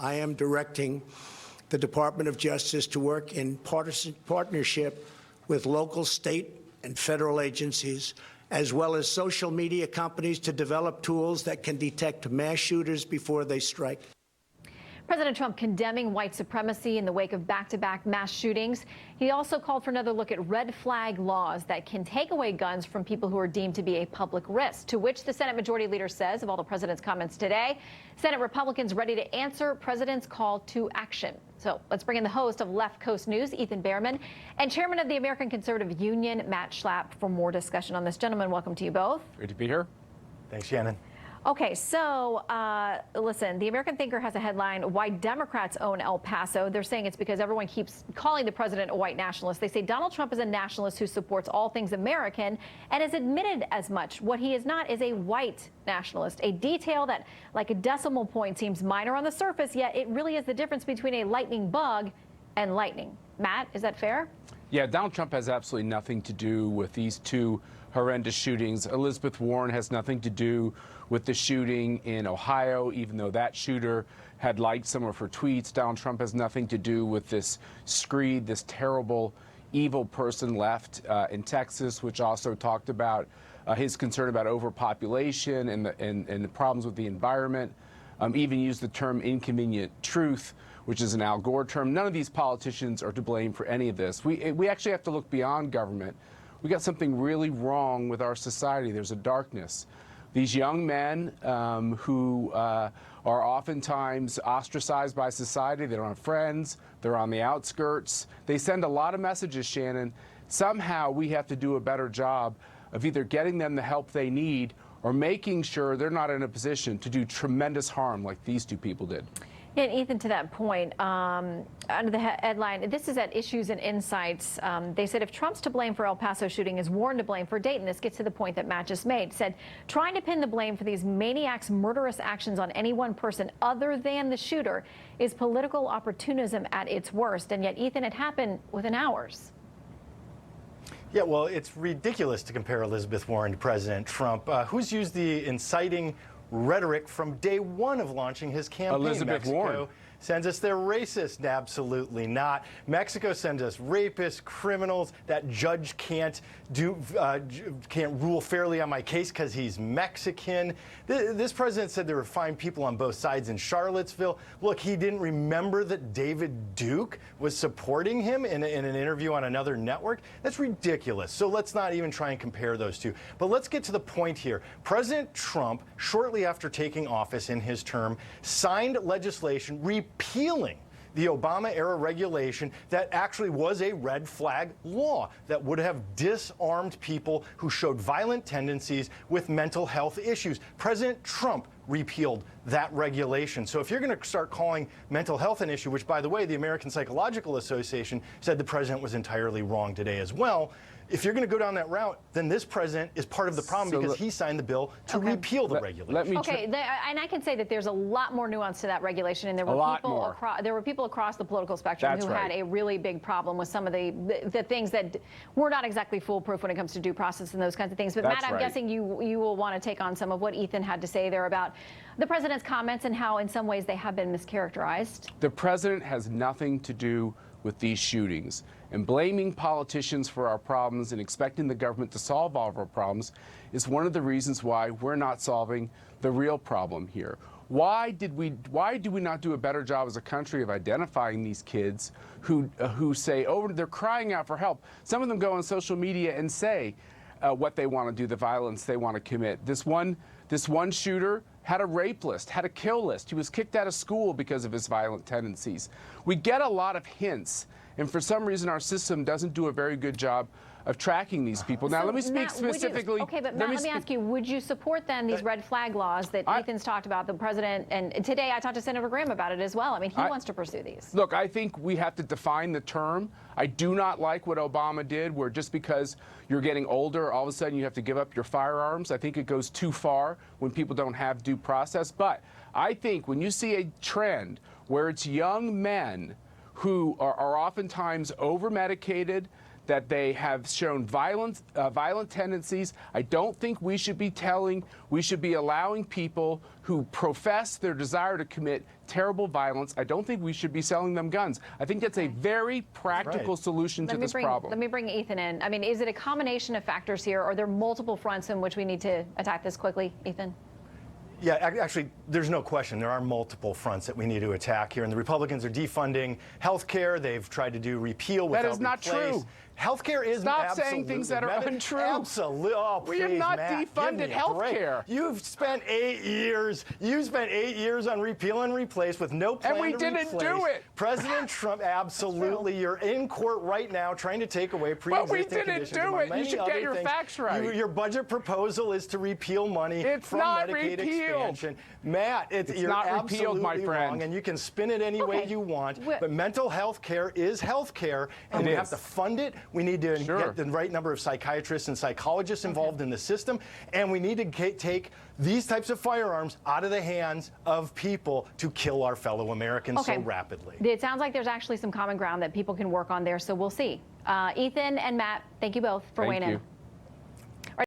I am directing the Department of Justice to work in partnership with local, state, and federal agencies, as well as social media companies, to develop tools that can detect mass shooters before they strike. President Trump condemning white supremacy in the wake of back-to-back mass shootings. He also called for another look at red flag laws that can take away guns from people who are deemed to be a public risk, to which the Senate Majority Leader says, of all the president's comments today, Senate Republicans ready to answer president's call to action. So let's bring in the host of Left Coast News, Ethan Behrman, and chairman of the American Conservative Union, Matt Schlapp, for more discussion on this. Gentlemen, welcome to you both. Great to be here. Thanks, Shannon. Okay, so listen, the American Thinker has a headline, Why Democrats Own El Paso. They're saying it's because everyone keeps calling the president a white nationalist. They say Donald Trump is a nationalist who supports all things American and has admitted as much. What he is not is a white nationalist, a detail that, like a decimal point, seems minor on the surface, yet it really is the difference between a lightning bug and lightning. Matt, is that fair? Yeah, Donald Trump has absolutely nothing to do with these two horrendous shootings. Elizabeth Warren has nothing to do with the shooting in Ohio, even though that shooter had liked some of her tweets. Donald Trump has nothing to do with this screed, this terrible, evil person left in Texas, which also talked about his concern about overpopulation and the problems with the environment. Even used the term inconvenient truth, which is an Al Gore term. None of these politicians are to blame for any of this. We actually have to look beyond government. We got something really wrong with our society. There's a darkness. These young men who are oftentimes ostracized by society, they don't have friends, they're on the outskirts. They send a lot of messages, Shannon. Somehow we have to do a better job of either getting them the help they need or making sure they're not in a position to do tremendous harm like these two people did. Yeah, and Ethan, to that point, under the headline, this is at Issues and Insights. They said if Trump's to blame for El Paso shooting, is Warren to blame for Dayton? This gets to the point that Matt just made. Said trying to pin the blame for these maniacs' murderous actions on any one person other than the shooter is political opportunism at its worst. And yet, Ethan, it happened within hours. Yeah, well, it's ridiculous to compare Elizabeth Warren to President Trump, who's used the inciting rhetoric from day one of launching his campaign. Elizabeth Warren sends us they're racist. Absolutely not. Mexico sends us rapists, criminals. That judge can't rule fairly on my case because he's Mexican. This president said there were fine people on both sides in Charlottesville. Look, he didn't remember that David Duke was supporting him in an interview on another network. That's ridiculous. So let's not even try and compare those two. But let's get to the point here. President Trump, shortly after taking office in his term, signed legislation repealing the Obama-era regulation that actually was a red flag law that would have disarmed people who showed violent tendencies with mental health issues. President Trump repealed that regulation. So if you're going to start calling mental health an issue, which, by the way, the American Psychological Association said the president was entirely wrong today as well, if you're going to go down that route, then this president is part of the problem because he signed the bill to repeal the regulation. And I can say that there's a lot more nuance to that regulation, and there were people across the political spectrum who had a really big problem with some of the things that were not exactly foolproof when it comes to due process and those kinds of things. But Matt, I'm guessing you will want to take on some of what Ethan had to say there about the president's comments and how in some ways they have been mischaracterized. The president has nothing to do with these shootings. And blaming politicians for our problems and expecting the government to solve all of our problems is one of the reasons why we're not solving the real problem here. Why do we not do a better job as a country of identifying these kids who say, they're crying out for help. Some of them go on social media and say what they want to do, the violence they want to commit. This one shooter had a rape list, had a kill list. He was kicked out of school because of his violent tendencies. We get a lot of hints, and for some reason our system doesn't do a very good job of tracking these people. Now, let me speak specifically. But Matt, let me ask you, would you support then these red flag laws that Ethan's talked about, the president, and today I talked to Senator Graham about it as well. I mean, he wants to pursue these. Look, I think we have to define the term. I do not like what Obama did, where just because you're getting older, all of a sudden you have to give up your firearms. I think it goes too far when people don't have due process. But I think when you see a trend where it's young men who are oftentimes over-medicated, that they have shown violent tendencies. I don't think we should be allowing people who profess their desire to commit terrible violence. I don't think we should be selling them guns. I think that's a very practical solution to this problem. Let me bring Ethan in. I mean, is it a combination of factors here? Are there multiple fronts in which we need to attack this quickly, Ethan? Yeah, actually, there's no question. There are multiple fronts that we need to attack here. And the Republicans are defunding health care. They've tried to do repeal without replace. That is not true. Health care is Stop saying things that are untrue. Absolutely. Oh, we have not defunded health care. You've spent 8 years. You spent 8 years on repeal and replace with no plan to replace. And we didn't do it. President Trump, absolutely. You're in court right now trying to take away pre-existing conditions. But we didn't do it. You should get your facts right. Your budget proposal is to repeal money from Medicaid expansion. Matt, you're not repealed, my friend. wrong, and you can spin it any way you want. But mental health care is health care, and we have to fund it. We need to get the right number of psychiatrists and psychologists involved in the system, and we need to take these types of firearms out of the hands of people to kill our fellow Americans so rapidly. It sounds like there's actually some common ground that people can work on there, so we'll see. Ethan and Matt, thank you both for weighing in.